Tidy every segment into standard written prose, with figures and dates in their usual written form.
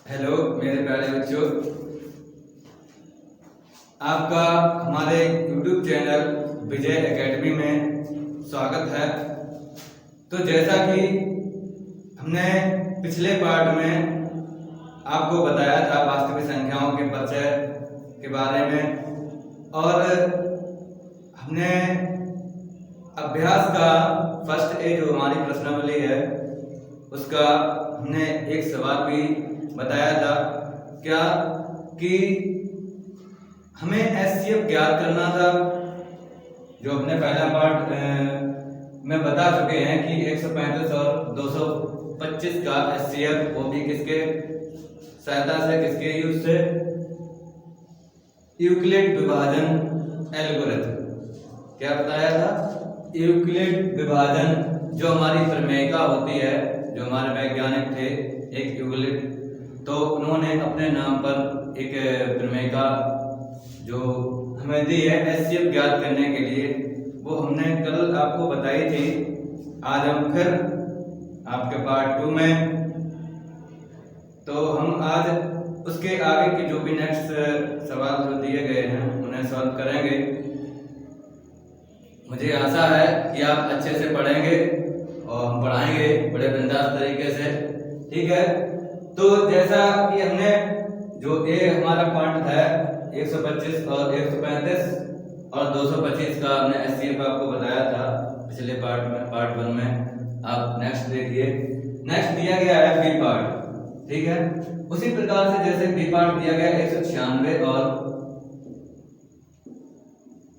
Hello मेरे प्यारे बच्चों, आपका हमारे YouTube चैनल विजय एकेडमी में स्वागत है। तो जैसा कि हमने पिछले पार्ट में आपको बताया था वास्तविक संख्याओं के परिचय के बारे में, और हमने अभ्यास का फर्स्ट ए जो हमारी प्रश्नावली है उसका हमने एक सवाल भी बताया था क्या कि हमें एचसीएफ ज्ञात करना था। जो अपने पहला पार्ट में बता चुके हैं कि 135 और 225 का एचसीएफ वो भी किसके सहायता से, किसके यूज से, यूक्लिड विभाजन एल्गोरिथम। क्या बताया था? यूक्लिड विभाजन जो हमारी प्रमेयिका होती है, जो हमारे वैज्ञानिक थे एक यूक्लिड, तो उन्होंने अपने नाम पर एक प्रमेयिका जो हमें दी है एचसीएफ ज्ञात करने के लिए, वो हमने कल आपको बताई थी। आज हम फिर आपके पार्ट 2 में, तो हम आज उसके आगे के जो भी नेक्स्ट सवाल जो दिए गए हैं उन्हें सॉल्व करेंगे। मुझे आशा है कि आप अच्छे से पढ़ेंगे और हम पढ़ाएंगे बड़े बिंदास तरीके से, ठीक है। तो जैसा कि हमने जो ए हमारा पार्ट है 125 और 135 और 225 का हमने एचसीएफ आपको बताया था पिछले पार्ट में, पार्ट 1 में। आप नेक्स्ट देखिए, नेक्स्ट दिया गया है बी पार्ट, ठीक है। उसी प्रकार से जैसे बी पार्ट दिया गया 196 और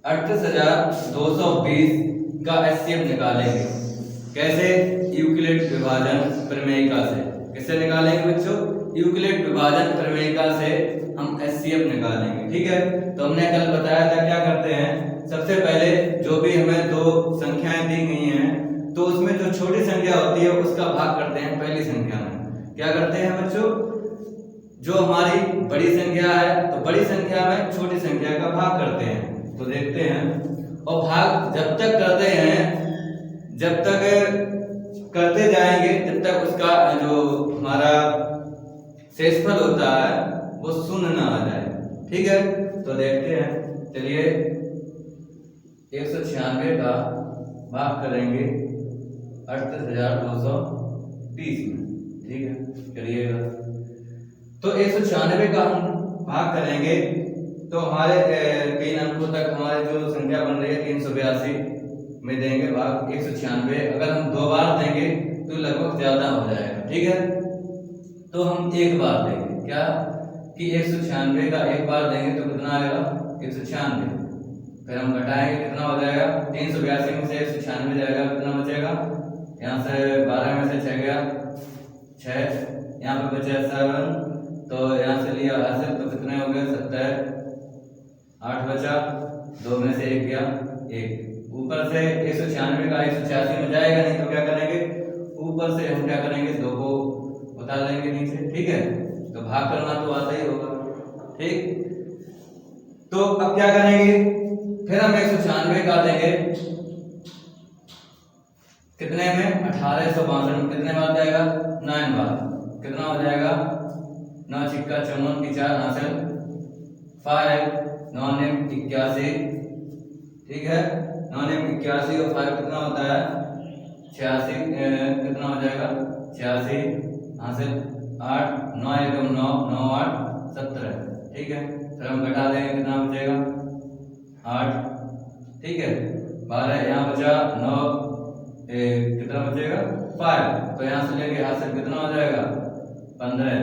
38,220 का एचसीएफ निकालेंगे। कैसे? यूक्लिड विभाजन प्रमेयिका से। किससे निकालेंगे बच्चों? यूक्लिड विभाजन प्रमेयिका से हम एचसीएफ निकालेंगे, ठीक है। तो हमने कल बताया था क्या करते हैं, सबसे पहले जो भी हमें दो संख्याएं दी गई हैं तो उसमें जो छोटी संख्या होती है उसका भाग करते हैं पहली संख्या में। क्या करते हैं बच्चों? जो हमारी बड़ी संख्या है तो बड़ी संख्या में छोटी संख्या का भाग करते हैं। तो देखते हैं, और भाग जब तक करते हैं, जब तक करते जाएंगे जब तक उसका जो हमारा शेषफल होता है वो शून्य ना आ जाए, ठीक है। तो देखते हैं, चलिए 196 का भाग करेंगे 38,230 में, ठीक है। करिएगा, तो 196 का हम भाग करेंगे तो हमारे 3 अंकों तक हमारे जो संख्या बन रही है 382 में देंगे भाग 196। अगर हम 2 बार देंगे तो लगभग ज्यादा हो जाएगा, ठीक है। तो हम एक बार देंगे, क्या कि 196 का एक बार देंगे तो कितना आएगा? 196। फिर हम घटाएंगे, कितना हो जाएगा? 382 में से 196 जाएगा, कितना बचेगा? यहाँ से 12 में से 6 गया 6, यहाँ पे बचे 7, तो यहाँ से लिया हासिल तो कितने हो गए? 70, 8 बचा, 2 में से 1 गया 1। ऊपर से 196 का 186 में जाएगा नहीं तो क्या करेंगे? ऊपर से हम क्या करेंगे? 2 को उतार लेंगे नीचे, ठीक है। तो भाग करना तो आता ही होगा, ठीक। तो अब क्या करेंगे? फिर हम 196 का देंगे कितने में? 1862 में। कितने बार जाएगा? 9 बार। कितना हो जाएगा? 9 छिक्का 54 की 4 हासिल 5, 9 ने 81, ठीक है। 9 ने 81 और 5 कितना होता है? 86। कितना हो जाएगा? 86 हासिल 8, 9 एकम 9, 9 8 17, ठीक है। फिर हम घटा देंगे, कितना बचेगा? 8, ठीक है। 12 यहाँ बचा 9, कितना बचेगा? 5। तो यहाँ से लेंगे हासिल कितना हो जाएगा? 15,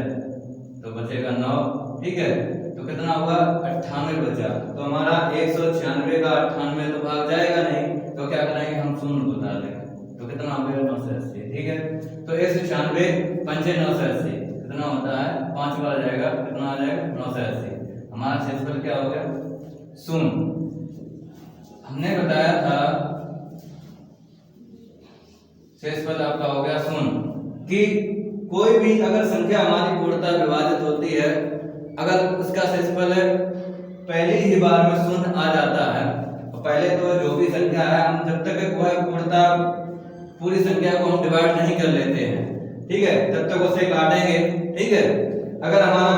तो बचेगा 9, ठीक है। तो कितना होगा? 98 बचा। तो हमारा 196 का 98 तो भाग जाएगा नहीं, तो क्या करेंगे? हम शून्य को उतार लेंगे, तो कितना हो गया? 980, ठीक है। तो 196 पंचे 980 कितना होता है? 5 बार जाएगा, कितना आ जाएगा? 980। हमारा शेषफल क्या हो गया? शून्य। हमने बताया था शेषफल आपका हो गया शून्य, कि कोई भी अगर संख्या हमारी पूर्णतः विभाजित होती है, अगर उसका शेषफल पहली ही बार में शून्य आ जाता है, तो पहले तो जो भी संख्या है हम जब तक वह पूर्णतः पूरी संख्या को हम डिवाइड नहीं कर लेते हैं, ठीक है, तब तक उसे काटेंगे, ठीक है। अगर हमारा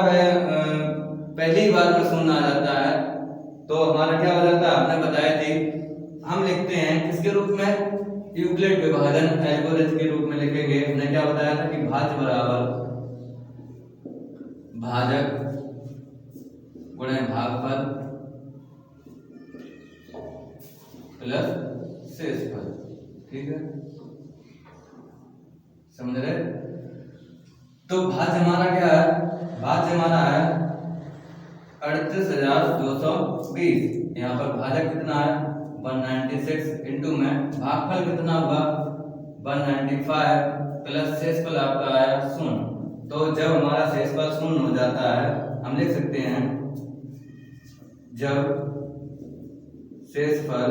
पहली बार में शून्य आ जाता है तो हमारा क्या हो जाता है, आपने बताया थी हम लिखते हैं किसके रूप में, यूक्लिड विभाजन एल्गोरिथम के रूप में लिखेंगे। हमने क्या बताया था कि भाज्य बराबर भाजक गुणे भागफल प्लस शेषफल। ठीक है, समझ रहे। तो भाज्य हमारा क्या है, भाज्य हमारा है 38,220। यहाँ पर भाजक कितना है 196 इंटू में भागफल कितना हुआ 195 प्लस शेषफल आपका आया 0। तो जब हमारा शेषफल 0 हो जाता है हम लिख सकते हैं जब शेषफल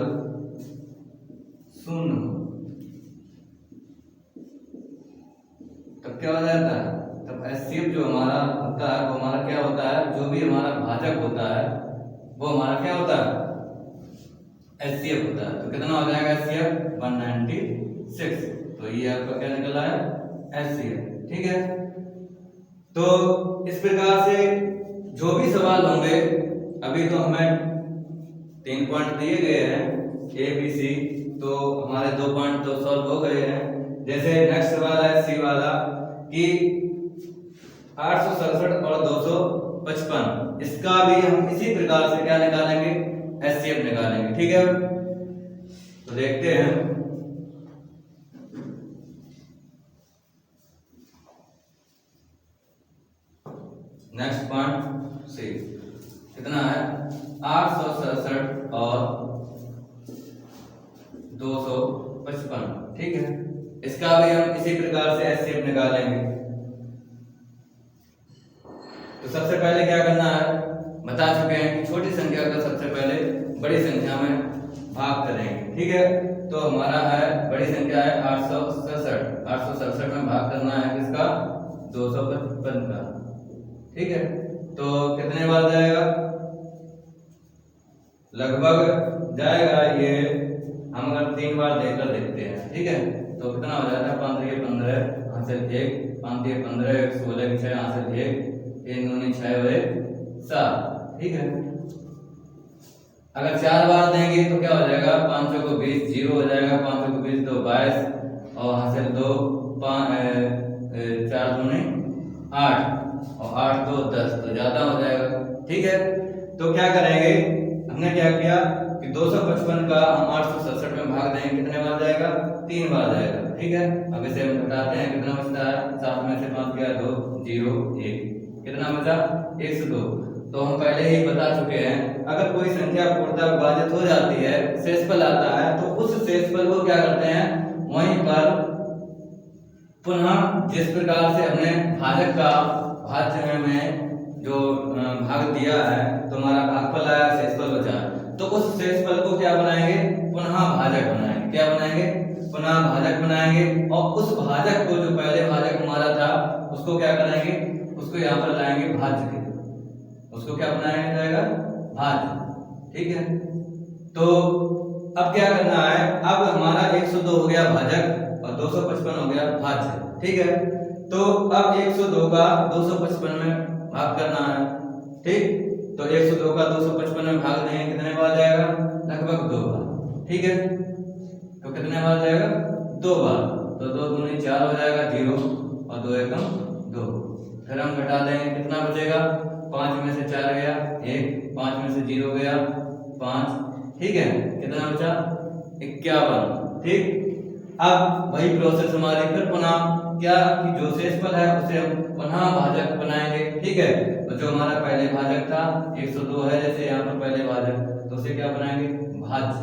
0 तब क्या हो जाता है, तब एचसीएफ जो हमारा होता है वो हमारा क्या होता है, जो भी हमारा भाजक होता है वो हमारा क्या होता है एचसीएफ होता है। तो कितना हो जाएगा एचसीएफ 196। तो ये आपका क्या निकला है एचसीएफ। ठीक है, तो इस प्रकार से जो भी सवाल होंगे, अभी तो हमें 3 पॉइंट दिए गए हैं ए बी सी, तो हमारे 2 पॉइंट तो सॉल्व हो गए हैं। जैसे नेक्स्ट सवाल है सी वाला कि 867 और 255, इसका भी हम इसी प्रकार से क्या निकालेंगे एचसीएफ निकालेंगे। ठीक है, तो देखते हैं। नेक्स्ट पॉइंट सी कितना है 867 और 255। ठीक है, इसका भी हम इसी प्रकार से एचसीएफ निकालेंगे। तो सबसे पहले क्या करना है, बता चुके हैं कि छोटी संख्या का सबसे पहले बड़ी संख्या में भाग करेंगे। ठीक है, तो हमारा है बड़ी संख्या है 867 में भाग करना है किसका 255 का। ठीक है, तो कितने बार जाएगा, लगभग जाएगा ये, हम अगर 3 बार देकर देखते हैं। ठीक है, तो कितना हो जाता है 5 15 हासिल 1 5 15 1 16 6 हासिल 1 3 दूनी 6 हुए 7। ठीक है, अगर 4 बार देंगे तो क्या हो जाएगा 5 को 20 0 हो जाएगा, 5 को 20 2 22 और हासिल 2 4 दूनी 8 और 8 2 10, तो ज्यादा हो जाएगा। ठीक है, तो क्या करेंगे, हमने क्या किया कि 255 का हम 867 में भाग देंगे, कितने बार जाएगा 3 बार जाएगा। ठीक है, अब इसे हम घटाते हैं, कितना बचता है 7 में से 5 गया 2 0 1, कितना बचा 102। तो हम पहले ही बता चुके हैं अगर कोई संख्या पूर्णतः विभाजित हो जाती है, शेषफल आता है, तो उस शेषफल को क्या करते हैं वहीं पर पुनः जिस प्रकार से हमने भाजक का भाज्य में जो भाग दिया है तो हमारा भागफल आया शेषफल बचा, तो उस शेषफल को क्या बनाएंगे पुनः भाजक बनाएंगे। क्या बनाएंगे पुनः भाजक बनाएंगे, और उस भाजक को जो पहले भाजक हमारा था उसको क्या करेंगे, उसको यहाँ पर लाएंगे भाज्य के, उसको क्या बनाया जाएगा भाज्य। ठीक है, तो अब क्या करना है, अब हमारा 102 हो गया भाजक और 255 हो गया भाज्य। ठीक है, तो अब 102 का 255 में भाग करना है। ठीक, तो 102 का 255 में भाग देंगे, कितने बार जाएगा लगभग 2 बार। ठीक है, तो कितने बार जाएगा 2 बार, तो 2 दूनी 4 हो जाएगा 0 और 2 एकम 2। फिर हम घटा देंगे, कितना बचेगा 5 में से 4 गया 1, 5 में से 0 गया 5। ठीक है, कितना बचा 51। ठीक, अब वही प्रोसेस हमारी फिर पुनः क्या कि जो शेषफल है उसे हम पुनः भाजक बनाएंगे। ठीक है, तो जो हमारा पहले भाजक था 102 है, जैसे यहाँ पर पहले भाजक, तो उसे क्या बनाएंगे भाज्य।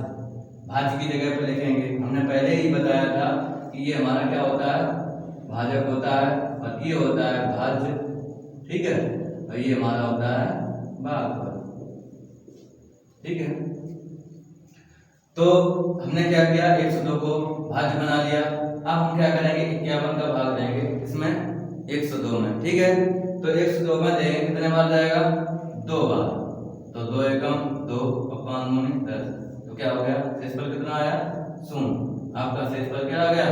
भाज्य की जगह पे लिखेंगे, हमने पहले ही बताया था कि ये हमारा क्या होता है भाजक होता है और ये होता है भाज्य। ठीक है, और ये हमारा होता है भागफल। ठीक है, तो हमने क्या किया 102 को भाज्य बना लिया। अब हम क्या करेंगे 51 का भाग देंगे इसमें 102 में। ठीक है, तो 102 में देंगे, कितने बार जाएगा 2 बार, तो 2 एकम 2 और 5 दूनी 10, तो क्या हो गया शेषफल कितना आया 0। आपका शेषफल क्या आ गया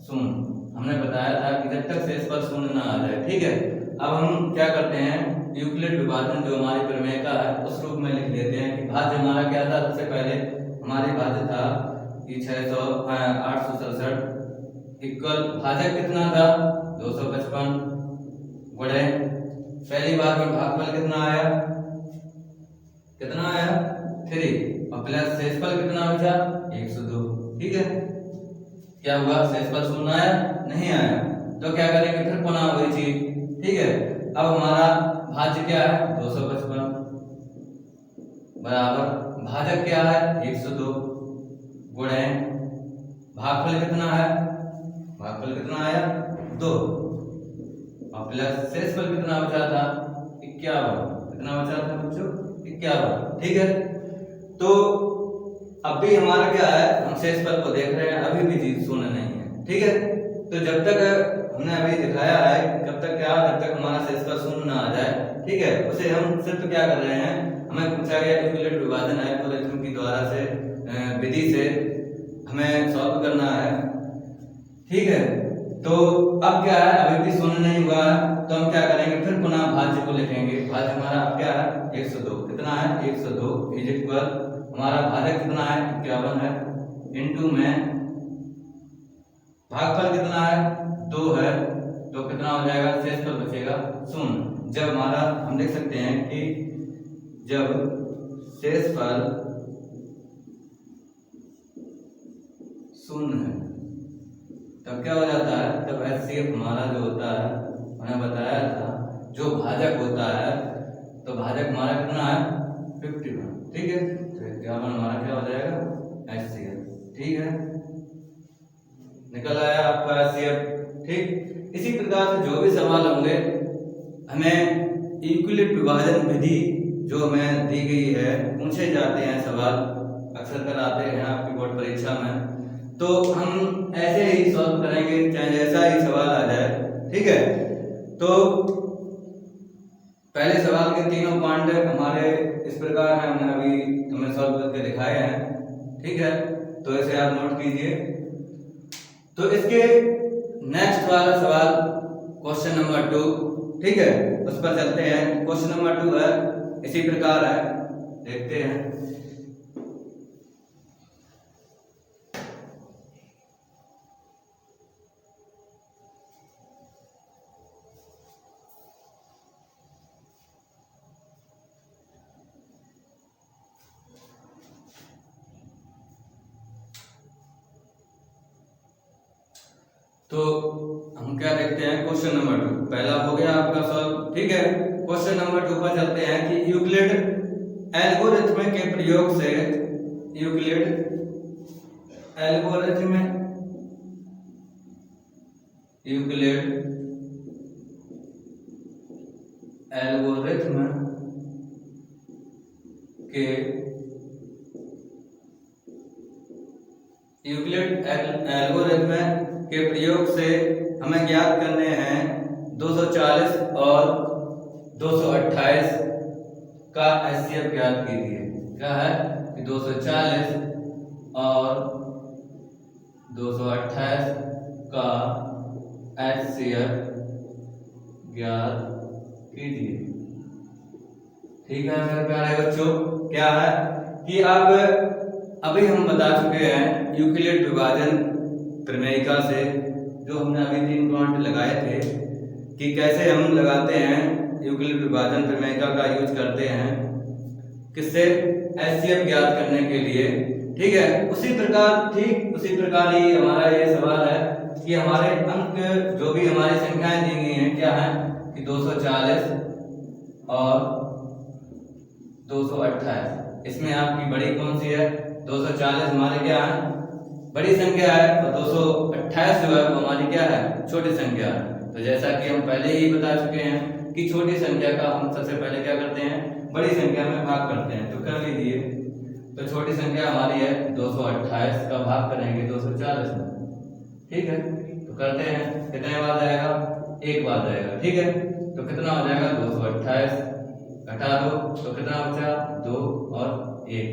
0। हमने बताया था कि जब तक शेषफल 0 ना आ जाए, ठीक है, अब हम क्या करते हैं, यूक्लिड विभाजन जो हमारी प्रमेय का है उस रूप में लिख लेते हैं कि भाज्य हमारा क्या था। सबसे पहले हमारी भाज्य था कि 867 इक्वल भाजक कितना था 255 गुणे पहली बार में भागफल कितना आया 3 और प्लस शेषफल कितना बचा 102। ठीक है, क्या हुआ शेषफल 0 आया नहीं आया, तो क्या करेंगे फिर पुनः वही चीज। ठीक है, अब हमारा भाज्य क्या है 255 बराबर भाजक क्या है 102 गुणे भागफल कितना है, भागफल कितना आया 2 और प्लस शेषफल कितना बचा था 51। कितना बचा था बच्चों 51। ठीक है, तो अब भी हमारा क्या है, हम शेषफल को देख रहे हैं, अभी भी चीज 0 नहीं है। ठीक है, तो जब तक हमने अभी दिखाया है जब तक क्या, जब तक हमारा शेषफल 0 ना आ जाए, ठीक है, उसे हम सिर्फ क्या कर रहे हैं, हमें पूछा गया यूक्लिड विभाजन एल्गोरिथम की द्वारा से विधि से हमें सॉल्व करना है। ठीक है, तो अब क्या है, अभी भी 0 नहीं हुआ है, तो हम क्या करेंगे फिर पुनः भाज्य को लिखेंगे। भाज्य हमारा अब क्या है 102। कितना है 102 इज इक्वल हमारा भाजक कितना है 51 है इनटू में भागफल कितना है 2 है, तो कितना हो जाएगा शेषफल बचेगा 0। जब हमारा हम देख सकते हैं कि जब शेषफल 0 है तब क्या हो जाता है, तब HCF हमारा जो होता है मैंने बताया था जो भाजक होता है, तो भाजक हमारा कितना है 51। ठीक है, तो 51 हमारा क्या हो जाएगा HCF। ठीक है, निकल आया आपका HCF। ठीक, इसी प्रकार से जो भी सवाल होंगे हमें यूक्लिड विभाजन विधि जो हमें दी गई है पूछे जाते हैं सवाल, अक्सर कराते हैं आपकी बोर्ड परीक्षा में, तो हम ऐसे ही सॉल्व करेंगे चाहे जैसा ही सवाल आ जाए। ठीक है, तो पहले सवाल के तीनों पॉइंट हमारे इस प्रकार हैं, हमने अभी तुम्हें सॉल्व करके दिखाए हैं। ठीक है, तो इसे आप नोट कीजिए। तो इसके नेक्स्ट वाला सवाल क्वेश्चन नंबर 2, ठीक है, उस पर चलते हैं। क्वेश्चन नंबर 2 है इसी प्रकार है, देखते हैं। तो हम क्या देखते हैं क्वेश्चन नंबर 2, पहला हो गया आपका सॉल्व। ठीक है, क्वेश्चन नंबर 2 पर चलते हैं कि यूक्लिड एल्गोरिथ्म के प्रयोग से, यूक्लिड एल्गोरिथ्म, यूक्लिड एल्गोरिथ्म के, यूक्लिड एल्गोरिथ्म के प्रयोग से हमें ज्ञात करने हैं 240 और 228 का HCF ज्ञात कीजिए। क्या है कि 240 और 228 का HCF ज्ञात कीजिए। ठीक है मेरे प्यारे बच्चों, क्या है कि अब अभी हम बता चुके हैं यूक्लिड विभाजन प्रमेयिका से, जो हमने अभी 3 पॉइंट लगाए थे कि कैसे हम लगाते हैं यूक्लिड विभाजन प्रमेयिका का यूज करते हैं किससे, HCF ज्ञात करने के लिए। ठीक है, उसी प्रकार ही हमारा ये सवाल है कि हमारे अंक जो भी हमारी संख्याएं दी गई हैं क्या है कि 240 और 228, इसमें आपकी बड़ी कौन सी है 240 हमारे क्या है बड़ी संख्या है, और 228 जो है वो हमारी क्या है छोटी संख्या है। तो जैसा कि हम पहले ही बता चुके हैं कि छोटी संख्या का हम सबसे पहले क्या करते हैं बड़ी संख्या में भाग करते हैं। तो कर लीजिए, तो छोटी संख्या हमारी है 228 का भाग करेंगे 240 में। ठीक है, तो करते हैं, कितने बार जाएगा 1 बार जाएगा। ठीक है, तो कितना हो जाएगा 228 घटा दो तो कितना बचा 2 और 1,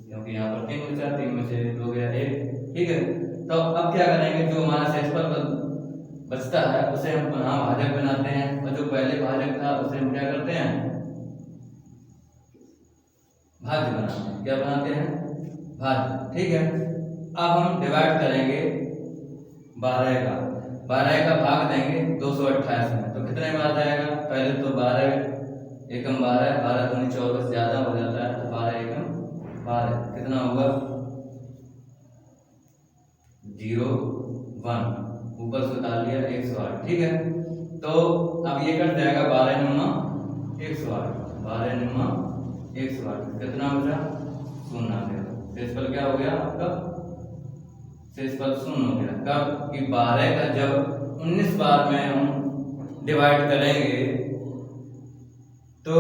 क्योंकि यहाँ पर 3 बचा, 3 में से 2 गया 1। ठीक है, तो अब क्या करेंगे, जो हमारा शेषफल बचता है उसे हम पुनः भाजक बनाते हैं, और जो पहले भाजक था उसे हम क्या करते हैं, भाज्य बनाते हैं। क्या बनाते हैं, भाज्य। ठीक है, अब हम डिवाइड करेंगे 12 का भाग देंगे 228 में, तो कितने में आ जाएगा, पहले तो 12 एकम 12, 12 दूनी 24 ज्यादा हो जाता है, तो 12 एकम 12 कितना होगा 0 1, ऊपर से उतार लिया 108। ठीक है, तो अब ये कट जाएगा 12 9 108, 12 9 108 कितना हो गया, 0 आ गया। शेषफल क्या हो गया आपका, शेषफल 0 हो गया। कब कि 12 का जब 19 बार में हम डिवाइड करेंगे तो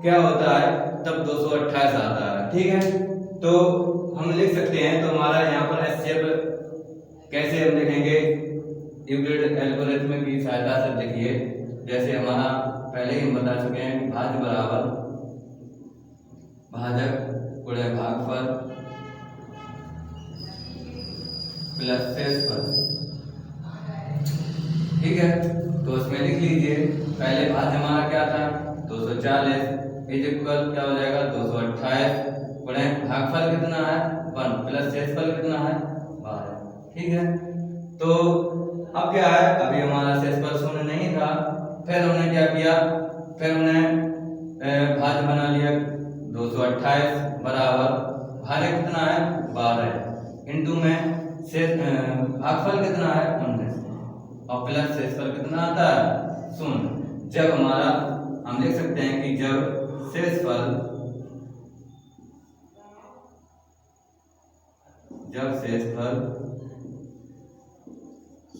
क्या होता है, तब 228 आता है। ठीक है, तो हम लिख सकते हैं, तो हमारा यहाँ पर एचसीएफ कैसे हम लिखेंगे, यूक्लिड एल्गोरिथम की सहायता से लिखिए। जैसे हमारा पहले ही हम बता चुके हैं कि भाज्य बराबर भाजक गुणे भागफल प्लस शेषफल। ठीक है, तो उसमें लिख लीजिए, पहले भाज्य हमारा क्या था 240 इज इक्वल क्या हो जाएगा 228 गुणे भागफल कितना है 1 प्लस शेषफल कितना है 12। ठीक है, तो अब क्या है, अभी हमारा शेषफल 0 नहीं था, फिर हमने क्या किया, फिर हमने भाज्य बना लिया 228 बराबर भाजक कितना है 12 इंटू में भागफल कितना है 19 और प्लस शेषफल कितना आता है 0। जब हमारा हम लिख सकते हैं कि जब शेषफल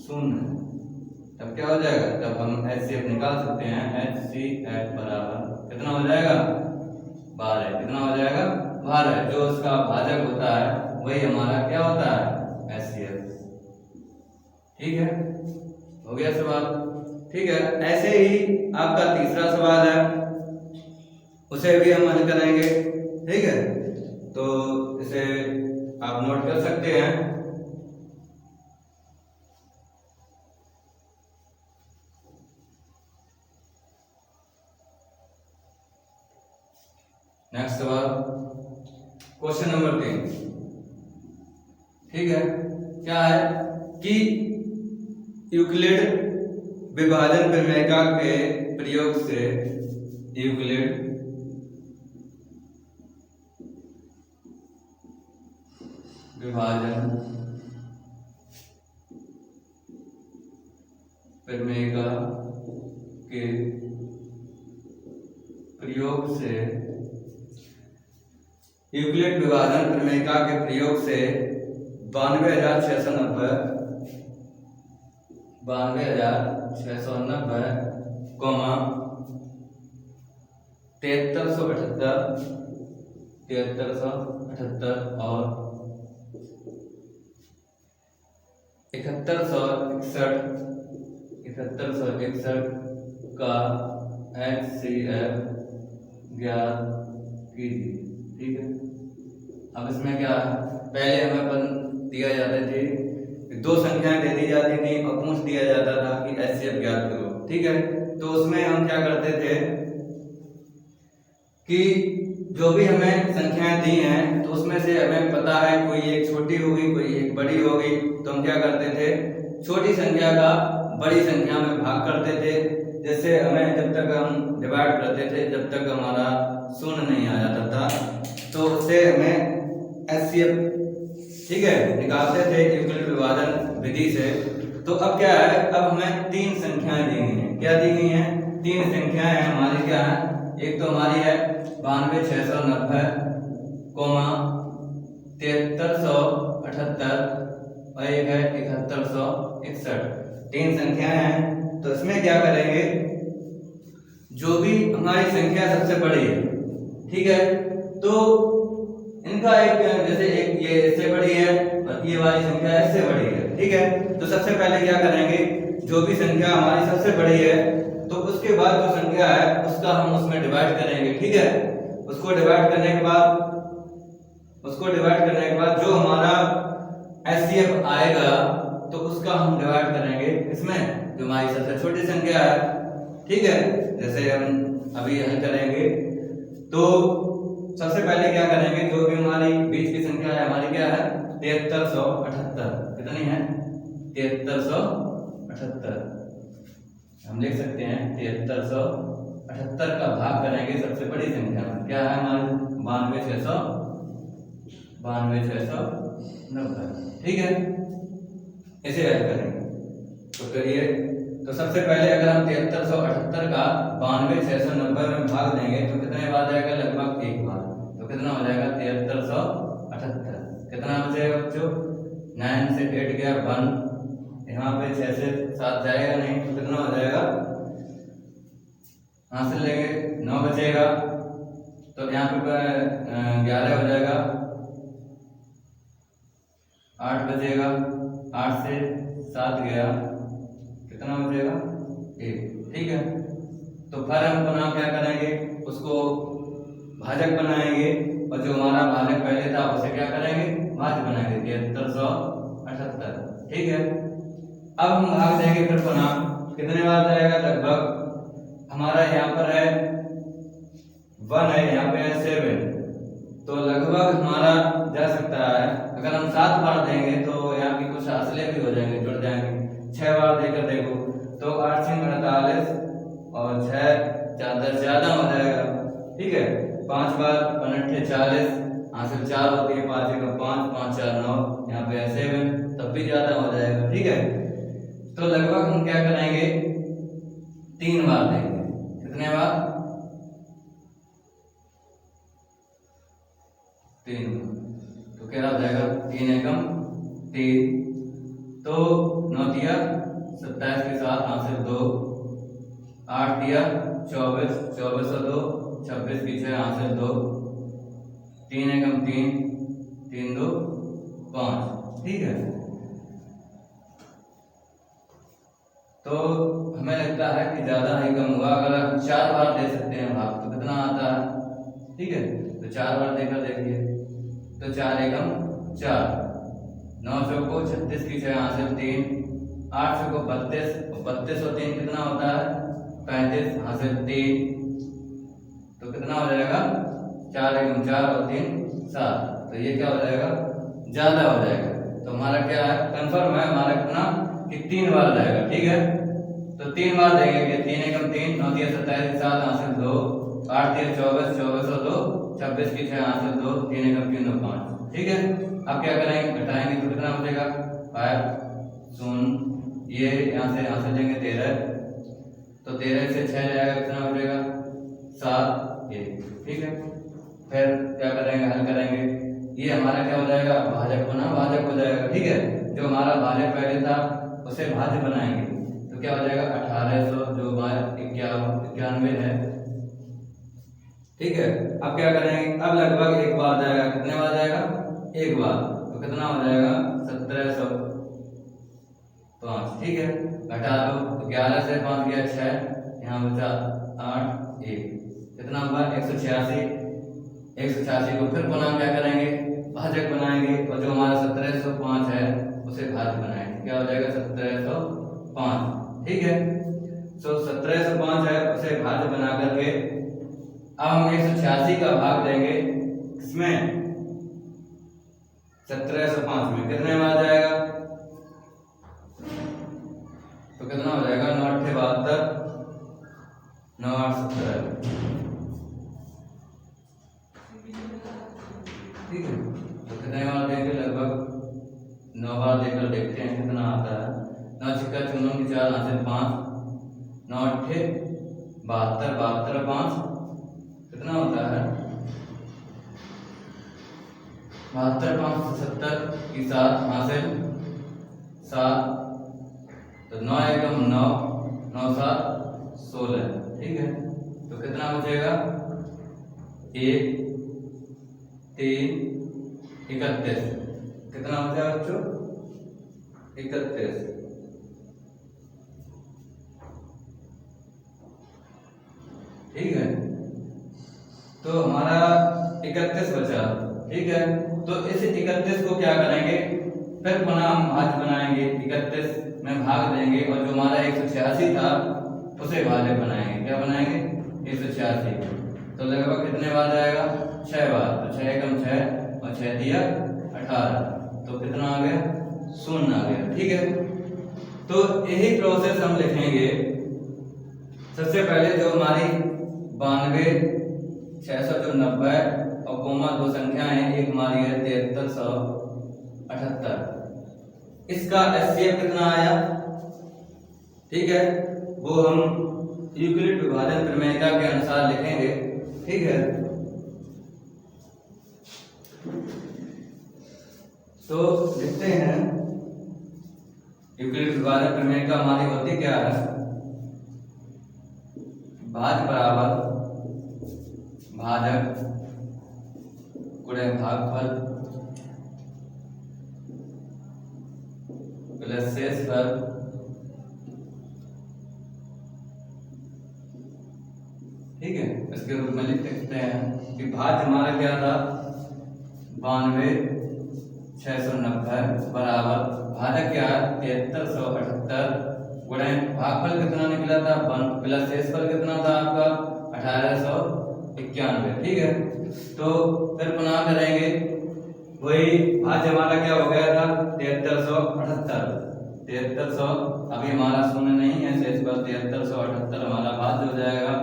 0 तब क्या हो जाएगा, तब हम एचसीएफ निकाल सकते हैं। एचसीएफ बराबर कितना हो जाएगा 12, कितना हो जाएगा 12, जो उसका भाजक होता है वही हमारा क्या होता है एचसीएफ। ठीक है, हो गया सवाल। ठीक है, ऐसे ही आपका तीसरा सवाल है, उसे भी हम हल करेंगे। ठीक है, तो इसे आप नोट कर सकते हैं। नेक्स्ट सवाल क्वेश्चन नंबर 3। ठीक है, क्या है कि यूक्लिड विभाजन प्रमेयिका के प्रयोग से यूक्लिड विभाजन प्रमेयिका के प्रयोग से यूक्लिड विभाजन प्रमेयिका के प्रयोग से 92,690 कौमा 7378 और 7161 का एचसीएफ ज्ञात कीजिए। ठीक है, अब इसमें क्या है, पहले हमें पद दिया जाते थे, दो संख्याएं दे दी जाती थी और पूछ दिया जाता था कि एचसीएफ ज्ञात करो। ठीक है, तो उसमें हम क्या करते थे कि जो भी हमें संख्याएं दी हैं तो उसमें से हमें पता है कोई एक छोटी होगी कोई एक बड़ी होगी, तो हम क्या करते थे छोटी संख्या का बड़ी संख्या में भाग करते थे, जैसे हमें जब तक हम डिवाइड करते थे जब तक हमारा 0 नहीं आ जाता था, तो उससे हमें एचसीएफ ठीक है निकालते थे यूक्लिड विभाजन विधि से। तो अब क्या है, अब हमें 3 संख्याएं दी गई हैं। क्या दी गई हैं, 3 संख्याएं हैं हमारी। क्या है, एक तो हमारी है 92,690 कोमा 7378 और एक है 7161। 3 संख्याएं हैं, तो इसमें क्या करेंगे, जो भी हमारी संख्या सबसे बड़ी है, ठीक है, तो इनका एक जैसे एक ये इससे बड़ी है और ये वाली संख्या इससे बड़ी है। ठीक है, तो सबसे पहले क्या करेंगे, जो भी संख्या हमारी सबसे बड़ी है तो उसके बाद जो संख्या है उसका हम उसमें डिवाइड करेंगे। ठीक है, उसको डिवाइड करने के बाद जो हमारा एचसीएफ आएगा तो उसका हम डिवाइड करेंगे इसमें जो हमारी सबसे छोटी संख्या है। ठीक है, जैसे हम अभी हल करेंगे तो सबसे पहले क्या करेंगे, जो भी हमारी बीच की संख्या है हमारी क्या है 7378। कितनी है 7378। हम लिख सकते हैं 7378 का भाग करेंगे सबसे बड़ी संख्या में, क्या है हमारी 92,690। ठीक है, इसे ऐड करेंगे तो करिए। तो सबसे पहले अगर हम 7378 का 92,690 में भाग देंगे तो कितने बार जाएगा, लगभग एक बार। तो कितना हो जाएगा 7378। कितना बचेगा बच्चों, 9 से 8 गया 1, यहाँ पे 6 से 7 जाएगा नहीं, तो कितना हो जाएगा, यहाँ से लेंगे 9 बचेगा, तो यहाँ पे 11 हो जाएगा, 8 बचेगा, 8 से 7 गया, कितना बचेगा 1। ठीक है, तो फिर हम पुनः क्या करेंगे, उसको भाजक बनाएंगे, और जो हमारा भाजक पहले था उसे क्या करेंगे, भाज्य बनाएंगे 7378। ठीक है, अब हम भाग देंगे फिर पुनः, कितने बार जाएगा, लगभग हमारा यहाँ पर है 1 है, यहाँ पे है 7, तो लगभग हमारा जा सकता है, अगर हम 7 बार देंगे तो यहाँ की कुछ हासिलें भी हो जाएंगे, जुड़ जाएंगे। 6 बार देकर देखो तो 8 से 48 और 6 ज्यादा हो जाएगा। ठीक है, 5 बार 48 40, हासिल 4 होती है, 5 का 5, 5 4 9, यहाँ पे 7, तब भी ज्यादा हो जाएगा। ठीक है, तो लगभग हम क्या करेंगे 3 बार देंगे। कितने बार, 3। तो क्या हो जाएगा 3 एकम 3, तो 9 दिया 27 के साथ हासिल 2, 8 दिया 24, 24 और 2 26 की 6 हासिल 2, 3 एकम 3, 3 2 5। ठीक है, तो हमें लगता है कि ज्यादा ही कम हुआ, अगर हम 4 बार दे सकते हैं भाग तो कितना आता है। ठीक है, तो 4 बार देकर देखिए, तो 4 एकम 4, 9 चौको 36 की 6 हासिल 3, 8 चौको 32, 32 और 3 कितना होता है 35 हासिल 3, तो कितना हो जाएगा 4 एकम 4 और 3 7। तो ये क्या हो जाएगा, ज्यादा हो जाएगा। तो हमारा क्या है, कंफर्म है हमारा कितना कि 3 बार जाएगा। ठीक है, तो 3 बार देंगे, 3 एकम 3, 9 दिया 27 7 हासिल 2, 8 दिया 24, 24 और 2 26 की 6 हासिल 2, 3 एकम 3 2 5। ठीक है, अब क्या करेंगे, घटाएंगे तो कितना बचेगा 5 0, ये यहाँ से लेंगे 13, तो 13 से 6 जाएगा, कितना बचेगा 7 1। ठीक है, फिर क्या करेंगे, हल करेंगे, ये हमारा क्या हो जाएगा, भाजक पुनः भाजक हो जाएगा। ठीक है, जो हमारा भाजक पहले था उसे भाज्य बनाएंगे, तो क्या हो जाएगा 1800 जो 91 है। ठीक है, अब क्या करेंगे, अब लगभग एक बार जाएगा, कितने बार जाएगा, एक बार, तो कितना हो जाएगा 1705। ठीक है, घटा दो, तो 11 से 5 गया 6, यहाँ बचा 8 1, कितना हुआ 186। 186 को फिर पुनः क्या करेंगे, भाजक बनाएंगे, और जो हमारा 1705 है उसे भाज्य बनाएंगे, क्या हो जाएगा 1705। ठीक है, तो 1705 है उसे भाज्य बना करके अब हम 186 का भाग देंगे इसमें 1705 में, कितने में आ जाएगा, तो कितना हो जाएगा 9 8 72, 9 8 17। ठीक है, तो कितने बार देंगे, लगभग 9 बार देकर देखते हैं कितना आता है। 9 छिक्का 54 की 4 हासिल 5, 9 8 72, 72 5 कितना होता है 72, 570 की 7 हासिल 7, तो 9 एकम 9, 9 7 16। ठीक है, तो कितना बचेगा 1 3 31, कितना बचा बच्चों 31। ठीक है, तो हमारा 31 बचा। ठीक है, तो इस 31 को क्या करेंगे, फिर पुनः हम भाज्य बनाएंगे, 31 में भाग देंगे और जो हमारा 186 था उसे भाजक बनाएंगे। क्या बनाएंगे? 186। तो लगभग कितने बार जाएगा? 6 बार। तो 6 एकम 6 और 6 दिया 18, तो कितना आ गया? 0 आ गया। ठीक है, तो यही प्रोसेस हम लिखेंगे। सबसे पहले जो हमारी 92, 690 और कोमा दो संख्याएं, एक हमारी है 7378, इसका एचसीएफ कितना आया? ठीक है, वो हम यूक्लिड विभाजन प्रमेयिका के अनुसार लिखेंगे। ठीक है, तो लिखते हैं यूक्लिड विभाजन प्रमेयिका हमारी होती क्या है? भाज्य बराबर भाजक गुणे भागफल प्लस शेषफल ठीक है, इसके रूप में लिख सकते हैं कि भाज्य हमारा क्या था? 92, 690 बराबर भाजक क्या है? 7378 गुणे भागफल कितना निकला था? 1 प्लस शेषफल कितना था आपका? 1891। ठीक है, तो फिर पुनः करेंगे वही भाज्य हमारा क्या हो गया था? 7378। 7300 अभी हमारा शून्य नहीं है, शेषफल 7378 हमारा भाज्य हो जाएगा।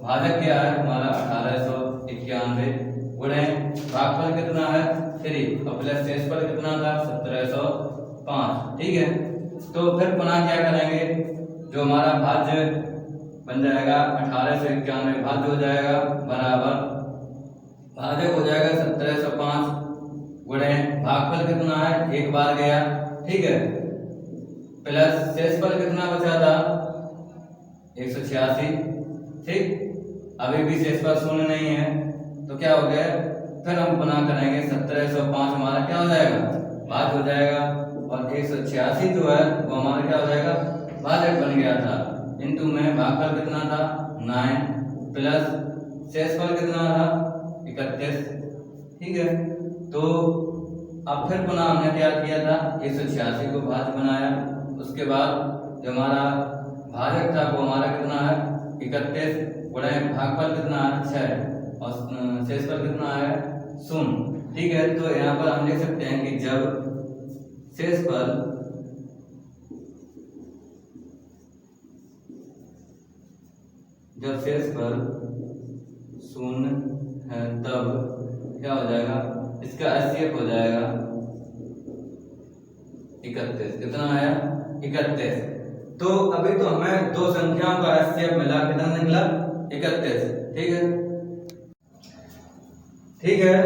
भाजक क्या है हमारा? 1891 गुणे भागफल कितना है? 3 और प्लस शेषफल कितना था? 1705। ठीक है, तो फिर पुनः क्या करेंगे? जो हमारा भाज्य बन जाएगा 1891 भाज्य हो जाएगा बराबर भाजक हो जाएगा 1705 गुणे भागफल कितना है? एक बार गया। ठीक है, प्लस शेषफल कितना बचा था? 186। ठीक, अभी भी शेषफल शून्य नहीं है, तो क्या हो गया? फिर हम पुनः करेंगे 1705 हमारा क्या हो जाएगा? भाज्य हो जाएगा और 186 जो है वो हमारा क्या हो जाएगा? भाजक बन गया था। इंटू में भागफल कितना था? 9 प्लस शेषफल कितना था? 31। ठीक है, तो अब फिर पुनः हमने क्या किया था? 186 को भाज्य बनाया। उसके बाद जो हमारा भाजक था वो हमारा कितना है? 31 गुणे भागफल कितना है? 6 और शेषफल कितना है? 0। ठीक है, तो यहाँ पर हम लिख सकते हैं कि जब शेषफल शून्य है तब क्या हो जाएगा? इसका एचसीएफ हो जाएगा 31। कितना आया? 31। तो अभी तो हमें दो संख्याओं का एचसीएफ मिला, कितना निकला? 31। ठीक है, ठीक है,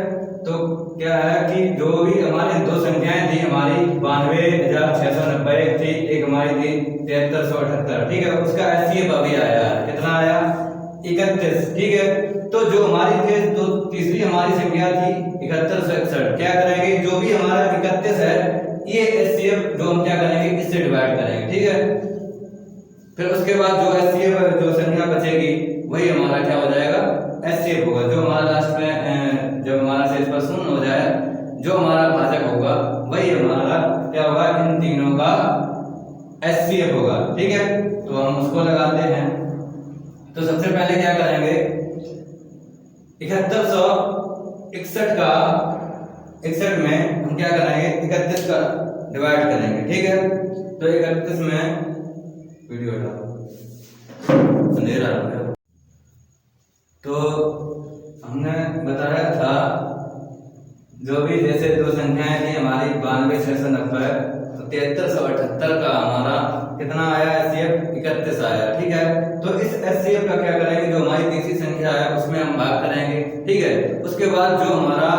तो क्या है कि जो भी हमारी दो संख्याएं थी, हमारी 92,690 थी, एक हमारी थी 7378। ठीक है, उसका एचसीएफ अभी आया, कितना आया? 31। ठीक है, तो जो हमारी थे तो तीसरी हमारी संख्या थी 7161। क्या करेंगे? जो भी हमारा 31 है ये एचसीएफ जो हम क्या करेंगे? इससे डिवाइड करेंगे। ठीक है, फिर उसके बाद जो एचसीएफ जो संख्या बचेगी वही हमारा क्या हो जाएगा? एचसीएफ होगा। जो हमारा लास्ट में जब हमारा शेषफल शून्य हो जाए, जो हमारा भाजक होगा वही हमारा क्या होगा? इन तीनों का एचसीएफ होगा। ठीक है, तो हम उसको लगाते हैं। तो सबसे पहले क्या करेंगे? 7161 का 61 में हम क्या करेंगे? 31 का डिवाइड करेंगे। ठीक है, तो 31 में वीडियो अंधेरा हो गया। तो हमने बताया था जो भी जैसे दो संख्याएं थी हमारी 92,690, तो 7378 का हमारा कितना आया? एचसीएफ 31 आया। ठीक है, तो इस एचसीएफ का क्या करेंगे? जो हमारी तीसरी संख्या है उसमें हम भाग करेंगे। ठीक है, उसके बाद जो हमारा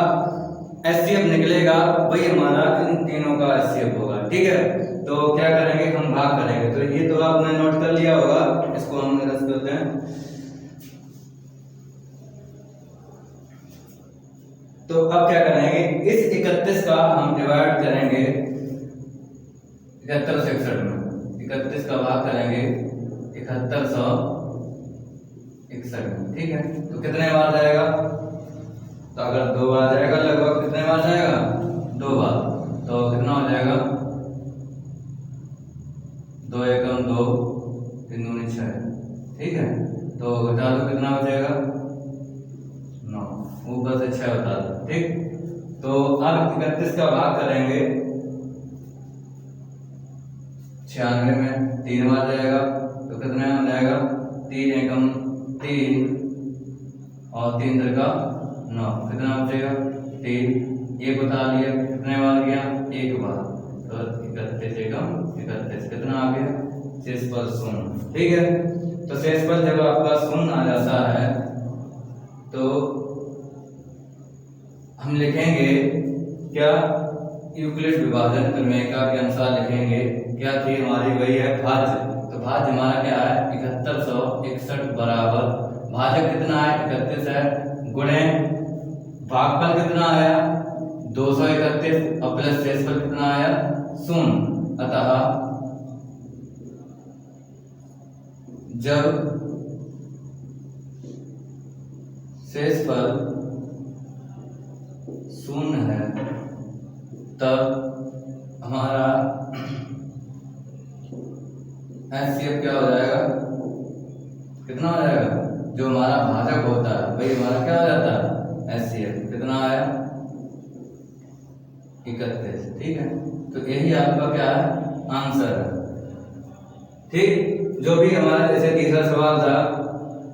एचसीएफ निकलेगा वही हमारा इन तीनों का एचसीएफ होगा। ठीक है, तो क्या करेंगे? हम भाग करेंगे। तो ये तो आपने नोट कर लिया होगा, इसको हम रख देते हैं। तो अब क्या करेंगे? इस 31 का हम डिवाइड करेंगे 7161 में। 31 का भाग करेंगे 7161 में। ठीक है, तो कितने बार जाएगा? तो अगर 2 बार जाएगा, लगभग कितने बार जाएगा? 2 बार। तो कितना हो जाएगा 2 एकम 2 3 दूनी 6, ठीक है। तो घटा दो कितना हो जाएगा 9, ऊपर से 6 बता दो, ठीक। तो अब 31 का भाग करेंगे 96 में, 3 बार जाएगा तो कितने में जाएगा 3 एकम 3 और 3 का 9, कितना बचेगा 3। ये बता दिया कितने बार गया 1 बार, तो 31 एकम 31 कितना आ गया शेषफल 0, ठीक है। तो शेषफल जब आपका 0 आ जाता है तो हम लिखेंगे क्या, यूक्लिड विभाजन प्रमेय के अनुसार लिखेंगे क्या थी हमारी, वही है भाज्य। तो भाज्य हमारा क्या है 7161 बराबर भाजक कितना है 31 है, गुणे भागफल कितना आया 231 और प्लस शेषफल कितना आया 0। अतः जब शेषफल 0 है तब हमारा HCF क्या हो जाएगा, कितना हो जाएगा, जो हमारा भाजक होता है वही हमारा क्या हो जाता है HCF, कितना आया 31, ठीक है। तो यही आपका क्या है आंसर है, ठीक। जो भी हमारा जैसे तीसरा सवाल था,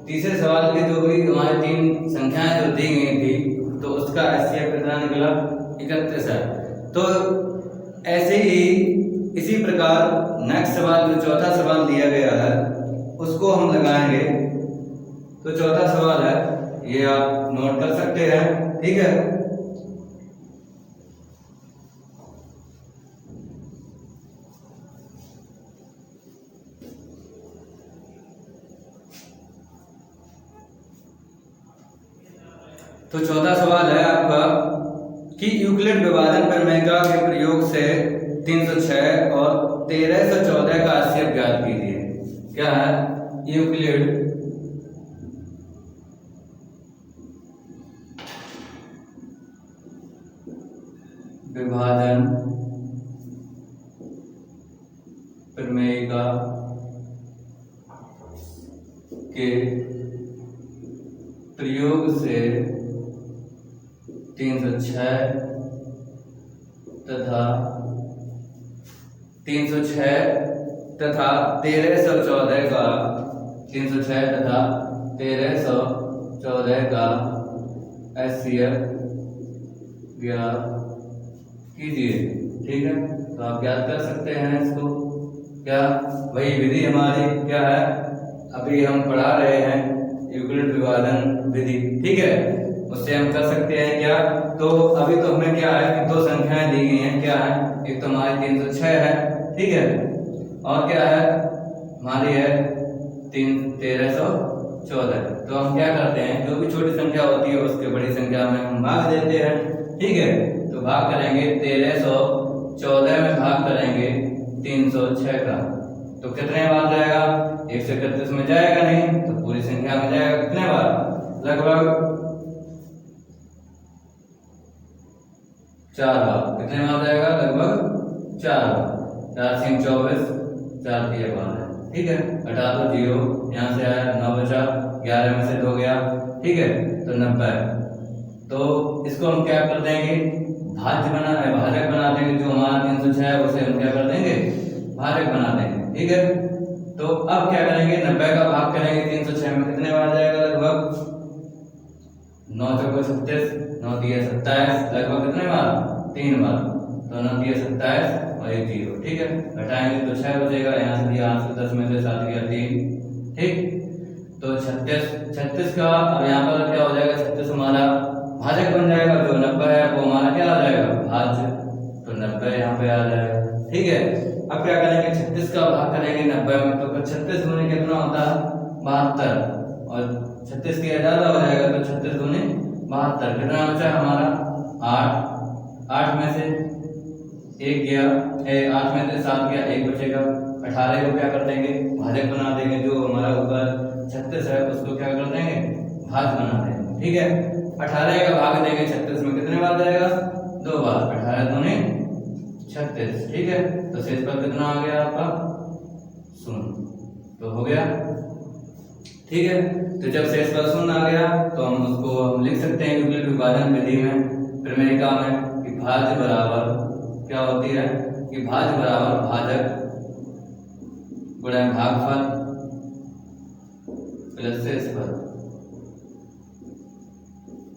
तीसरे सवाल के जो भी हमारे 3 संख्याएं जो दी गई थी तो उसका HCF कितना निकला 31 है। तो ऐसे ही इसी प्रकार नेक्स्ट सवाल जो चौथा सवाल दिया गया है उसको हम लगाएंगे। तो चौथा सवाल है, ये आप नोट कर सकते हैं, ठीक है। तो चौथा सवाल है आपका कि यूक्लिड विभाजन प्रमेय के प्रयोग से 306 और 1314 का HCF ज्ञात कीजिए। क्या है यूक्लिड विभाजन प्रमेय के प्रयोग से 306 तथा 1314 का 306 तथा 1314 का HCF ज्ञात कीजिए, ठीक है। तो आप ज्ञात कर सकते हैं इसको, क्या वही विधि हमारी क्या है अभी हम पढ़ा रहे हैं यूक्लिड विभाजन विधि, ठीक है। उससे हम कर सकते हैं क्या, तो अभी तो हमें क्या है कि 2 संख्याएं दी गई हैं, क्या है एक तो हमारी 306 है, ठीक है, और क्या है हमारी है 1314। तो हम क्या करते हैं जो भी छोटी संख्या होती है उसके बड़ी संख्या में हम भाग देते हैं, ठीक है। तो भाग करेंगे 1314 में भाग करेंगे 306 का, तो कितने बार जाएगा 131 में जाएगा नहीं, तो पूरी संख्या में जाएगा कितने बार, लगभग 4 बार। कितने बार जाएगा लगभग 4 बार, 4 3 24 4 3 बार है, ठीक है। हटा दो 0, यहाँ से आया 9 बचा, 11 में से 2 गया, ठीक है, तो 90। तो इसको हम क्या कर देंगे भाजक बना देंगे, जो हमारा 306 है उसे हम क्या कर देंगे भाजक बना देंगे, ठीक है। तो अब क्या करेंगे 90 का भाग करेंगे 306 में, कितने बार जाएगा लगभग 9 चौको 36, 9 दिया 27, लगभग कितने बार 3 बार, तो 9 दिया 27 और 1 0, ठीक है। घटाएंगे तो 6 बचेगा, यहाँ से दिया 8 10 में से 7 गया 3, ठीक। तो 36 का अब यहाँ पर क्या हो जाएगा 36 हमारा भाजक बन जाएगा, जो 90 है वो हमारा क्या आ जाएगा भाज्य, तो 90 यहाँ पे आ जाएगा, ठीक है। अब क्या करेंगे 36 का भाग करेंगे 90 में, तो 36 गुने कितना होता है 72, और 36 की ज्यादा हो जाएगा तो 36 गुने 72, कितना बचा हमारा 8 में से 1 गया, 8 में से 7 गया, 1 बचेगा। 18 को क्या कर देंगे भाजक बना देंगे, जो हमारा ऊपर 36 है उसको क्या कर देंगे भाज्य बना देंगे, ठीक है। 18 का भाग देंगे 36 में, कितने बार जाएगा 2 बार, 18 दूनी 36। ठीक है, तो शेषफल कितना आ गया आपका 0। तो हो गया। ठीक है, तो जब शेषफल 0 आ गया तो हम उसको लिख सकते हैं यूक्लिड विभाजन विधि में, प्रमेयिका में, कि भाज्य बराबर क्या होती है, कि भाज्य बराबर भाजक गुणा भागफल प्लस शेषफल।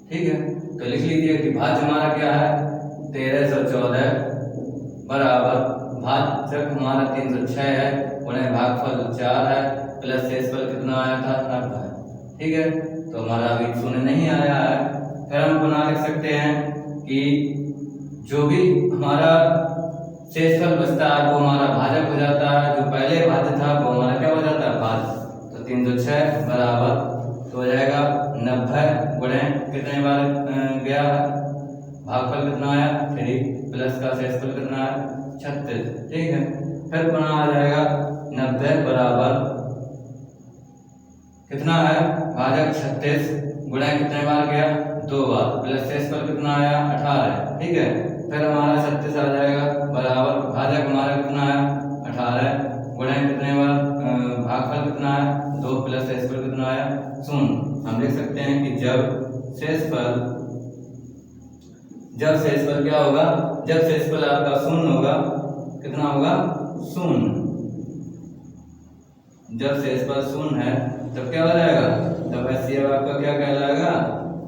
ठीक है, तो लिख लीजिए कि भाज्य हमारा क्या है 1314 बराबर भाजक हमारा 306 है, गुणा भागफल 4 है, प्लस शेषफल कितना आया था 90। ठीक है, तो हमारा अभी 0 नहीं आया है। फिर हम पुनः लिख सकते हैं कि जो भी हमारा शेषफल बचता है वो हमारा भाजक हो जाता है, जो पहले भाज्य था वो हमारा क्या हो जाता है भाज्य। तो 306 बराबर तो हो जाएगा 90 गुणे कितने बार गया भागफल कितना आया 3, प्लस का शेषफल कितना है 36। ठीक है, फिर पुनः आ जाएगा 90 बराबर कितना है भाजक 36 गुणा कितने बार गया 2 बार, प्लस शेषफल कितना आया 18। ठीक है, फिर हमारा 36 आ जाएगा बराबर भाजक हमारा कितना है 18 गुणा कितने बार भागफल कितना है 2, प्लस शेषफल कितना आया 0। हम लिख सकते हैं कि जब शेषफल क्या होगा, जब शेषफल आपका 0 होगा, कितना होगा 0। जब शेषफल 0 है तब क्या हो जाएगा, तब HCF आपका क्या कहलाएगा,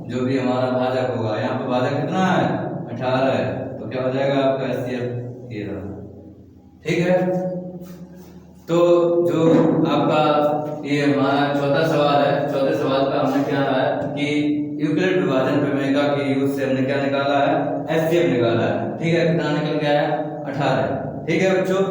जो भी हमारा भाजक होगा। यहाँ पे भाजक कितना है 18 है, तो क्या हो जाएगा आपका HCF 13। ठीक है, तो जो आपका ये हमारा चौथा सवाल है, चौथे सवाल का हमने क्या है कि यूक्लिड विभाजन प्रमेयिका के यूज से हमने क्या निकाला है HCF निकाला है। ठीक है, कितना निकल गया है 18। ठीक है बच्चों,